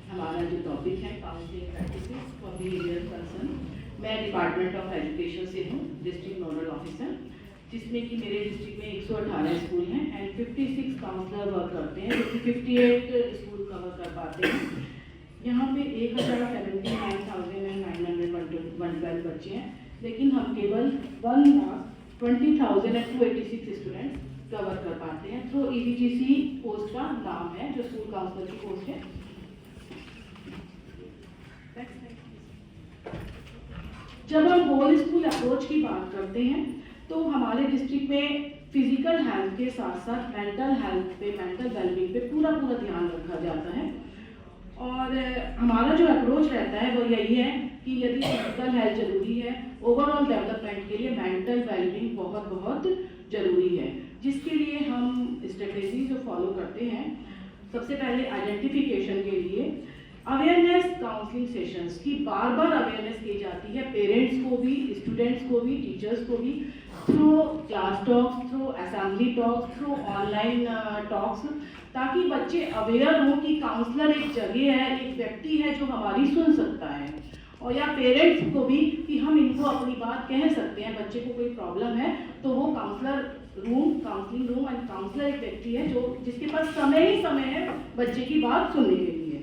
हमारा जो टॉपिक है counselling practices for behaviour person. मैं डिपार्टमेंट ऑफ एजुकेशन से हूँ, डिस्ट्रिक्ट नोडल ऑफिसर, जिसमें कि मेरे डिस्ट्रिक्ट में 118 स्कूल हैं एंड 56 काउंसलर वर्क करते हैं, जो कि 58 स्कूल कवर कर पाते हैं। यहाँ पे 1,79,912 बच्चे हैं, लेकिन हम केवल 1,20,286 स्टूडेंट्स कवर कर पाते हैं थ्रू EVGC पोस्ट का नाम है, जो स्कूल काउंसलर की पोस्ट है। जब हम होल स्कूल अप्रोच की बात करते हैं तो हमारे डिस्ट्रिक्ट में फिजिकल हेल्थ के साथ साथ मेंटल हेल्थ पे, मेंटल वेलबींग पे पूरा ध्यान रखा जाता है। और हमारा जो अप्रोच रहता है वो यही है कि यदि फिजिकल हेल्थ जरूरी है, ओवरऑल डेवलपमेंट के लिए मेंटल वेलबींग बहुत जरूरी है, जिसके लिए हम स्ट्रेटेजी जो फॉलो करते हैं, सबसे पहले आइडेंटिफिकेशन के लिए अवेयरनेस काउंसलिंग सेशंस की बार अवेयरनेस की जाती है, पेरेंट्स को भी, स्टूडेंट्स को भी, टीचर्स को भी, through class talks, through assembly talks, through online talks, ताकि बच्चे अवेयर हों कि काउंसलर एक जगह है, एक व्यक्ति है जो हमारी सुन सकता है, और या पेरेंट्स को भी कि हम इनको अपनी बात कह सकते हैं। बच्चे को कोई प्रॉब्लम है तो वो काउंसलिंग रूम एंड काउंसलर एक व्यक्ति है जो जिसके पास समय है बच्चे की बात सुनने के लिए।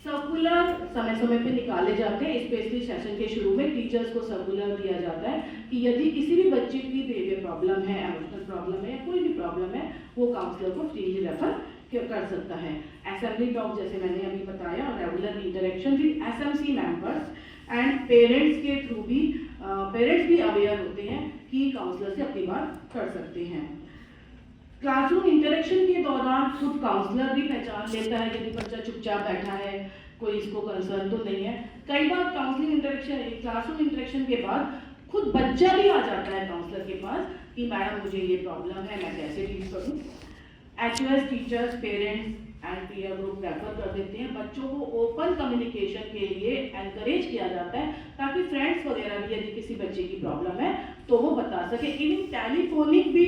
सर्कुलर समय पे निकाले जाते हैं, स्पेशली सेशन के शुरू में टीचर्स को सर्कुलर दिया जाता है कि यदि किसी भी बच्चे की बिहेवियर प्रॉब्लम है, इमोशनल प्रॉब्लम है या कोई भी प्रॉब्लम है, वो काउंसलर को फ्रीली रेफर कर सकता है। असेंबली टॉक जैसे मैंने अभी बताया, और regular interaction with SMC members and parents के थ्रू भी पेरेंट्स भी अवेयर होते हैं कि काउंसलर से अपनी बात कर सकते हैं। क्लासरूम इंटरेक्शन के दौरान खुद काउंसलर भी पहचान लेता है यदि बच्चा चुपचाप बैठा है, कोई इसको कंसर्न तो नहीं है। कई बार क्लासरूम इंटरेक्शन के बाद खुद बच्चा भी आ जाता है काउंसलर के पास कि मैडम मुझे ये प्रॉब्लम है, मैं कैसे डील करूँ। HOS teachers, parents and peer group refer कर देते हैं। बच्चों को ओपन कम्युनिकेशन के लिए एनकरेज किया जाता है ताकि फ्रेंड्स वगैरह भी यदि किसी बच्चे की प्रॉब्लम है तो वो बता सके। इवन टेलीफोनिक भी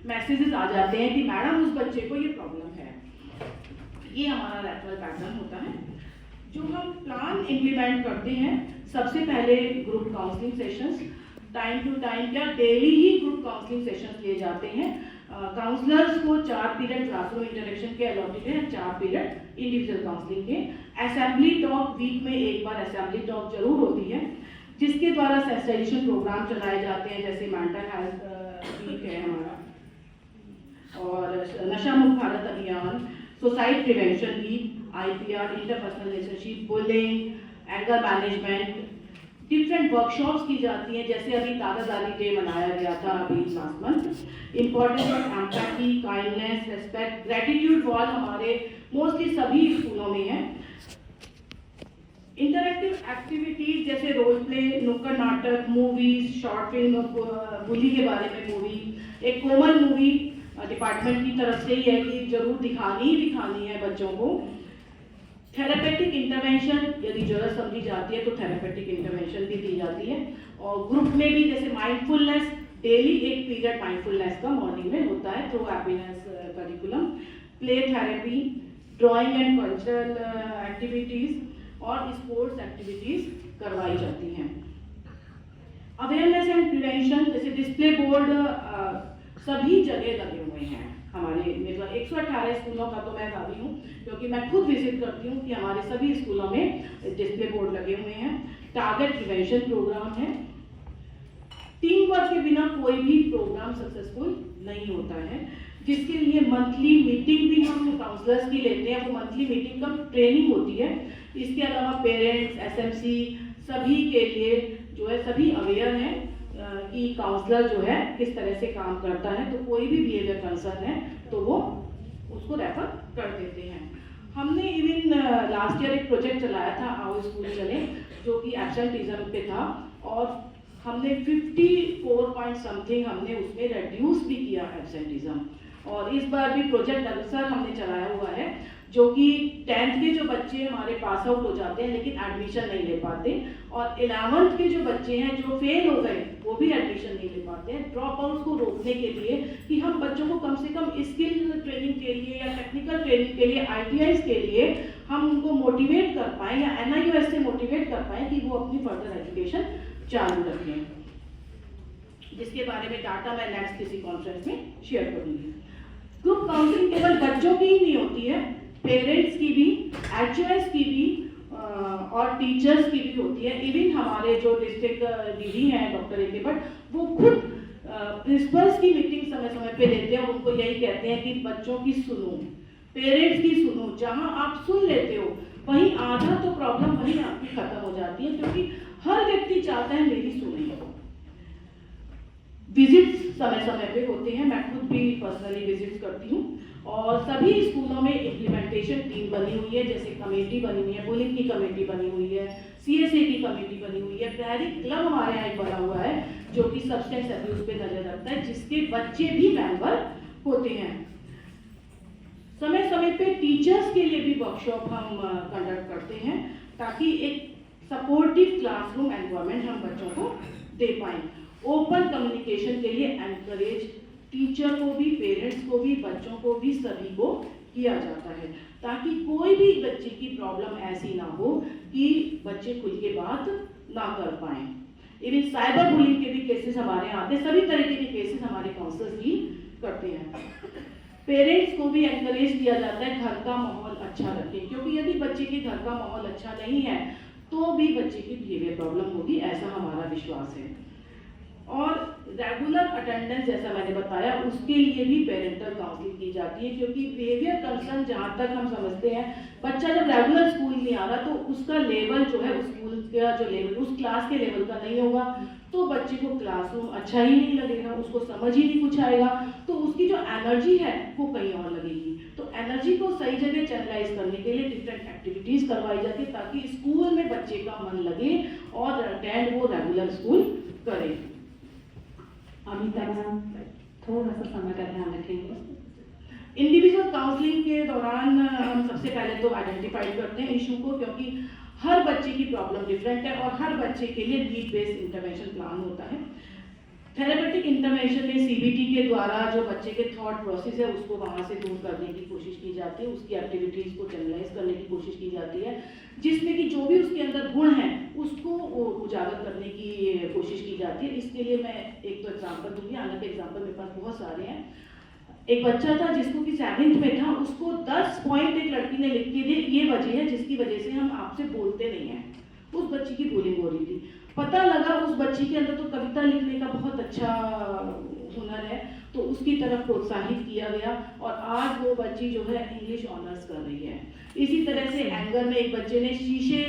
मैसेजेस आ जाते हैं कि मैडम उस बच्चे को ये प्रॉब्लम है। ये हमारा रेफरल पैटर्न होता है। जो हम प्लान इम्प्लीमेंट करते हैं, सबसे पहले group counselling sessions, time to time या डेली ही ग्रुप काउंसलिंग सेशंस लिए जाते हैं। काउंसलर्स को 4 पीरियड क्लासरूम इंटरेक्शन के अलॉटेड है, 4 पीरियड इंडिविजुअल काउंसलिंग के। असेंबली टॉक वीक में एक बार असेंबली टॉक जरूर होती है, जिसके द्वारा सेंसिटाइजेशन प्रोग्राम चलाए जाते हैं, जैसे मेंटल हेल्थ वीक है हमारा, और नशा मुक्त भारत अभियान, suicide prevention week, IPR, interpersonal relationship, bullying, anger management, different workshops की जाती हैं। जैसे अभी दादा-दादी डे मनाया गया था अभी last month. Importance of empathy, kindness, respect, gratitude wall हमारे मोस्टली सभी स्कूलों में है। इंटरैक्टिव एक्टिविटीज जैसे रोल प्ले, नुक्कड़ नाटक, मूवीज, शॉर्ट फिल्म, बुली के बारे में मूवी, एक कोमल मूवी डिपार्टमेंट की तरफ से ही है कि जरूर दिखानी है बच्चों को। थेरेपेटिक इंटरवेंशन यदि जरूरत समझी जाती है तो थेरेपेटिक इंटरवेंशन भी दी जाती है। और ग्रुप में भी जैसे माइंडफुलनेस, डेली एक पीरियड माइंडफुलनेस का मॉर्निंग में होता है through happiness curriculum. Play therapy, drawing and cultural activities और स्पोर्ट्स एक्टिविटीज करवाई जाती हैं। अवेयरनेस एंड प्रिवेंशन जैसे डिस्प्ले बोर्ड सभी जगह लगे हुए हैं हमारे। मेरे 118 स्कूलों का तो मैं दावी हूँ, क्योंकि मैं खुद विजिट करती हूँ कि हमारे सभी स्कूलों में डिस्प्ले बोर्ड लगे हुए हैं। टारगेट प्रिवेंशन प्रोग्राम है। टीम वर्क के बिना कोई भी प्रोग्राम सक्सेसफुल नहीं होता है, जिसके लिए मंथली मीटिंग भी हम काउंसलर्स की लेते हैं। वो मंथली मीटिंग का ट्रेनिंग होती है। इसके अलावा पेरेंट्स, SMC सभी के लिए जो है सभी अवेयर हैं कि काउंसलर जो है किस तरह से काम करता है। तो कोई भी बिहेवियर कंसर्न है तो वो उसको रेफर कर देते हैं। हमने इवन लास्ट ईयर एक प्रोजेक्ट चलाया था, आओ स्कूल चले, जो कि एब्सेंटिज्म पे था, और हमने 54 पॉइंट समथिंग हमने उसमें रिड्यूस भी किया एब्सेंटिज्म। और इस बार भी प्रोजेक्ट अक्सर हमने चलाया हुआ है, जो कि 10th के जो बच्चे हमारे पास आउट हो जाते हैं लेकिन एडमिशन नहीं ले पाते, और 11th के जो बच्चे हैं जो फेल हो गए वो भी एडमिशन नहीं ले पाते हैं। ड्रॉप आउट्स को रोकने के लिए कि हम बच्चों को कम से कम स्किल ट्रेनिंग के लिए या टेक्निकल ट्रेनिंग के लिए, ITIs के लिए हम उनको मोटिवेट कर पाएँ या NIOS से मोटिवेट कर पाएँ कि वो अपनी फर्दर एजुकेशन चालू रखें, जिसके बारे में डाटा मैं नेक्स्ट किसी कॉन्फ्रेंस में शेयर करूँगी। ग्रुप काउंसलिंग केवल बच्चों की ही नहीं होती है, पेरेंट्स की भी, HOS की भी और टीचर्स की भी होती है। इवन हमारे जो डिस्ट्रिक्ट DD हैं डॉक्टर AK भट्ट, वो खुद प्रिंसिपल्स की मीटिंग समय समय पे लेते हैं और उनको यही कहते हैं कि बच्चों की सुनो, पेरेंट्स की सुनो। जहां आप सुन लेते हो वहीं आधा तो प्रॉब्लम वहीं आपकी खत्म हो जाती है, क्योंकि हर व्यक्ति चाहता है मेरी सुनी। विजिट्स समय समय पे होते हैं, मैं खुद भी पर्सनली विजिट्स करती हूँ, और सभी स्कूलों में इम्प्लीमेंटेशन टीम बनी हुई है, जैसे कमेटी बनी हुई है, बुलिंग की कमेटी बनी हुई है, CSA की कमेटी बनी हुई है, प्रहरी क्लब हमारे यहाँ बना हुआ है जो कि सब्सटेंस अब्यूज पे नजर रखता है, जिसके बच्चे भी मेंबर होते हैं। समय समय पे टीचर्स के लिए भी वर्कशॉप हम कंडक्ट करते हैं ताकि एक सपोर्टिव क्लासरूम एनवायरनमेंट हम बच्चों को दे पाएं। ओपन कम्युनिकेशन के लिए एनकरेज टीचर को भी, पेरेंट्स को भी, बच्चों को भी, सभी को किया जाता है, ताकि कोई भी बच्चे की प्रॉब्लम ऐसी ना हो कि बच्चे खुल के बात ना कर पाएं। इवन साइबर बुलिंग के भी केसेस हमारे यहाँ आते हैं, सभी तरीके के केसेस हमारे काउंसलर्स ही करते हैं। पेरेंट्स को भी एनकरेज किया जाता है घर का माहौल अच्छा रखें, क्योंकि यदि बच्चे के घर का माहौल अच्छा नहीं है तो भी बच्चे की बिहेवियर प्रॉब्लम होगी, ऐसा हमारा विश्वास है। और रेगुलर अटेंडेंस, जैसा मैंने बताया, उसके लिए भी पेरेंटल काउंसलिंग की जाती है, क्योंकि बिहेवियर कंसर्न जहाँ तक हम समझते हैं, बच्चा जब रेगुलर स्कूल नहीं आ रहा तो उसका लेवल जो है, उस स्कूल का जो लेवल, उस क्लास के लेवल का नहीं होगा, तो बच्चे को क्लासरूम अच्छा ही नहीं लगेगा, उसको समझ ही नहीं कुछ आएगा, तो उसकी जो एनर्जी है वो कहीं और लगेगी। तो एनर्जी को सही जगह चैनलाइज करने के लिए डिफरेंट एक्टिविटीज करवाई जाती है, ताकि स्कूल में बच्चे का मन लगे और अटेंड वो रेगुलर स्कूल करे। अमिता मैम थोड़ा सा समय का ध्यान रखेंगे। इंडिविजुअल काउंसलिंग के दौरान हम सबसे पहले तो आइडेंटिफाई करते हैं इशू को, क्योंकि हर बच्चे की प्रॉब्लम डिफरेंट है और हर बच्चे के लिए नीड बेस्ड इंटरवेंशन प्लान होता है। थेरेपेटिक इंटरवेंशन में CBT के द्वारा जो बच्चे के थॉट प्रोसेस है उसको वहाँ से दूर करने की कोशिश की जाती है, उसकी एक्टिविटीज़ को चैनलाइज करने की कोशिश की जाती है, जिसमें कि जो भी उसके अंदर गुण हैं उसको उजागर करने की कोशिश की जाती है। इसके लिए मैं एक तो एग्जाम्पल दूंगी, हालांकि एग्जाम्पल मेरे पास बहुत सारे हैं। एक बच्चा था जिसको कि 7th में था, उसको 10 पॉइंट एक लड़की ने लिख के दिए, ये वजह है जिसकी वजह से हम आपसे बोलते नहीं हैं। उस बच्ची की बुलिंग हो रही थी। पता लगा उस बच्ची के अंदर तो कविता लिखने का बहुत अच्छा हुनर है, तो उसकी तरफ प्रोत्साहित किया गया और आज वो बच्ची जो है इंग्लिश ऑनर्स कर रही है। इसी तरह से एंगर में एक बच्चे ने शीशे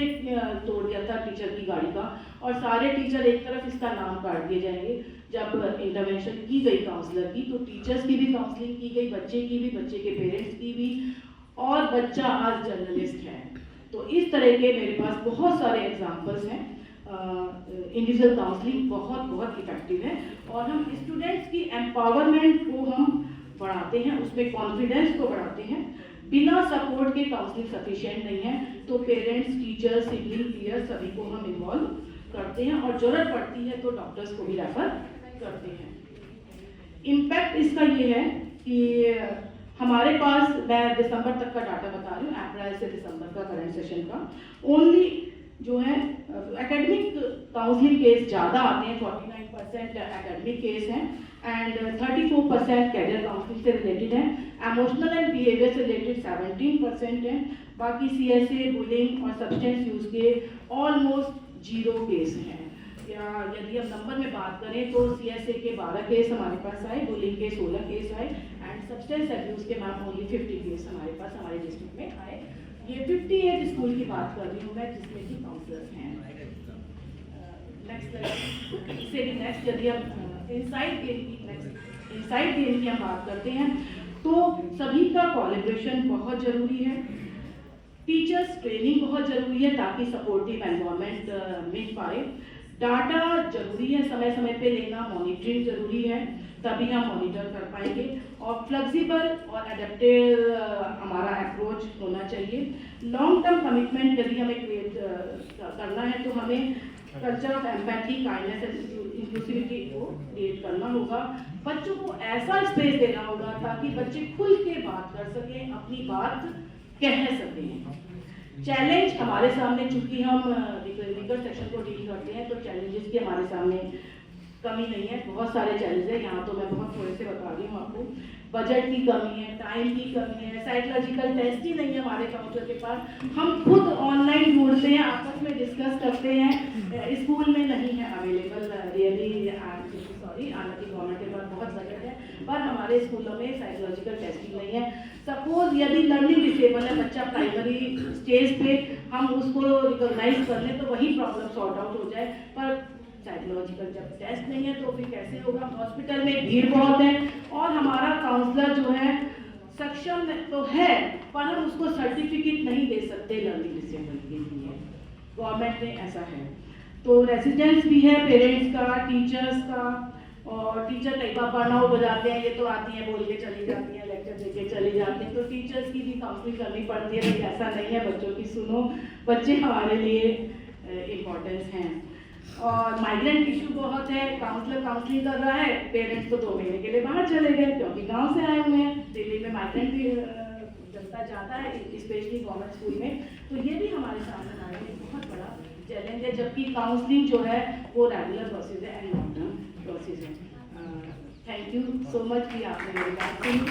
तोड़ दिया था टीचर की गाड़ी का, और सारे टीचर एक तरफ इसका नाम काट दिए जाएंगे। जब इंटरवेंशन की गई काउंसलर की, तो टीचर्स की भी काउंसलिंग की गई, बच्चे की भी, बच्चे के पेरेंट्स की भी, और बच्चा आज जर्नलिस्ट है। तो इस तरह के मेरे पास बहुत सारे एग्जाम्पल्स हैं। इंडिविजुअल काउंसलिंग बहुत बहुत इफेक्टिव है और हम स्टूडेंट्स की एम्पावरमेंट को हम बढ़ाते हैं, उसमें कॉन्फिडेंस को बढ़ाते हैं। बिना सपोर्ट के काउंसलिंग सफिशिएंट नहीं है, तो पेरेंट्स, टीचर्स, सिबलिंग, पीयर्स सभी को हम इन्वॉल्व करते हैं और जरूरत पड़ती है तो डॉक्टर्स को भी रेफर करते हैं। इम्पैक्ट इसका ये है कि हमारे पास, मैं दिसंबर तक का डाटा बता रही हूँ, अप्रैल से दिसंबर का करंट सेशन का, ओनली जो है एकेडमिक काउंसलिंग केस ज़्यादा आते हैं, 49% एकेडमिक केस हैं एंड 34% कैरियर काउंसलिंग से रिलेटेड है। इमोशनल एंड बिहेवियर से रिलेटेड 17% है। बाकी CSA, बुलिंग और सब्सटेंस यूज के ऑलमोस्ट 0 केस हैं। या यदि हम नंबर में बात करें तो CSA के 12 केस हमारे पास आए, बुलिंग के 16 केस आए एंड सब्सटेंस अब्यूज के मैम ओनली 50 केस हमारे पास हमारे डिस्ट्रिक्ट में आए। ये 58 स्कूल की बात कर रही हूँ मैं, जिसमें कि काउंसलर्स हैं। नेक्स्ट यदि हम इनसाइड गेन की हम बात करते हैं तो सभी का कोलैबोरेशन बहुत जरूरी है। टीचर्स ट्रेनिंग बहुत जरूरी है ताकि सपोर्टिव एनवायरनमेंट मिल पाए। डाटा जरूरी है, समय समय पे लेना, मॉनिटरिंग जरूरी है। तभी हम मॉनिटर कर पाएंगे। और फ्लेक्सिबल और एडेप्टिव हमारा अप्रोच होना चाहिए। लॉन्ग टर्म कमिटमेंट यदि हमें क्रिएट करना है तो हमें culture of empathy, kindness and inclusivity को क्रिएट करना होगा। बच्चों को ऐसा स्पेस देना होगा ताकि बच्चे खुल के बात कर सकें, अपनी बात कह सकें। चैलेंज हमारे सामने, चूंकि हम लीगल सेक्शन को डील करते हैं, तो चैलेंजेस की हमारे सामने कमी नहीं है, बहुत सारे चैलेंज है। यहाँ तो मैं बहुत थोड़े से बता रही हूँ आपको। बजट की कमी है, टाइम की कमी है, साइकोलॉजिकल टेस्ट ही नहीं है हमारे काउंसलर के पास। हम खुद ऑनलाइन ढूंढते हैं, आपस में डिस्कस करते हैं, स्कूल में नहीं है अवेलेबल रियली। सॉरी, हालांकि गवर्नमेंट के पास बहुत बजट है, पर हमारे स्कूलों में साइकोलॉजिकल टेस्टिंग नहीं है। सपोज यदि लर्निंग डिसेबल है बच्चा प्राइमरी स्टेज पे, हम उसको रिकॉग्नाइज कर लें तो वही प्रॉब्लम सॉर्ट आउट हो जाए, पर साइकोलॉजिकल जब टेस्ट नहीं है तो फिर कैसे होगा। हॉस्पिटल में भीड़ बहुत है और हमारा काउंसलर जो है सक्षम तो है, पर हम उसको सर्टिफिकेट नहीं दे सकते लर्निंग डिसेबल के लिए, गवर्नमेंट में ऐसा है। तो रेसिडेंस भी है, पेरेंट्स का, टीचर्स का। और टीचर कई बार बर्नआउट हो जाते हैं, ये तो आती हैं बोल के चली जाती हैं, लेक्चर दे के चली जाती हैं, तो टीचर्स की भी काउंसलिंग करनी पड़ती है। लेकिन ऐसा नहीं है, बच्चों की सुनो, बच्चे हमारे लिए इम्पोर्टेंस हैं। और माइग्रेंट इशू बहुत है, काउंसलर काउंसलिंग कर रहा है, पेरेंट्स तो 2 महीने के लिए बाहर चले गए क्योंकि गांव से आए हुए हैं। दिल्ली में माइग्रेंट भी जनता जाता है, स्पेशली गवर्नमेंट स्कूल में। तो ये भी हमारे सामने हमारे लिए बहुत बड़ा चैलेंज है, जबकि काउंसलिंग जो है वो रेगुलर प्रोसेस है एंड लॉन्ग टर्म प्रोसेस है। थैंक यू सो मच कि आपने मेरी बात सुनी।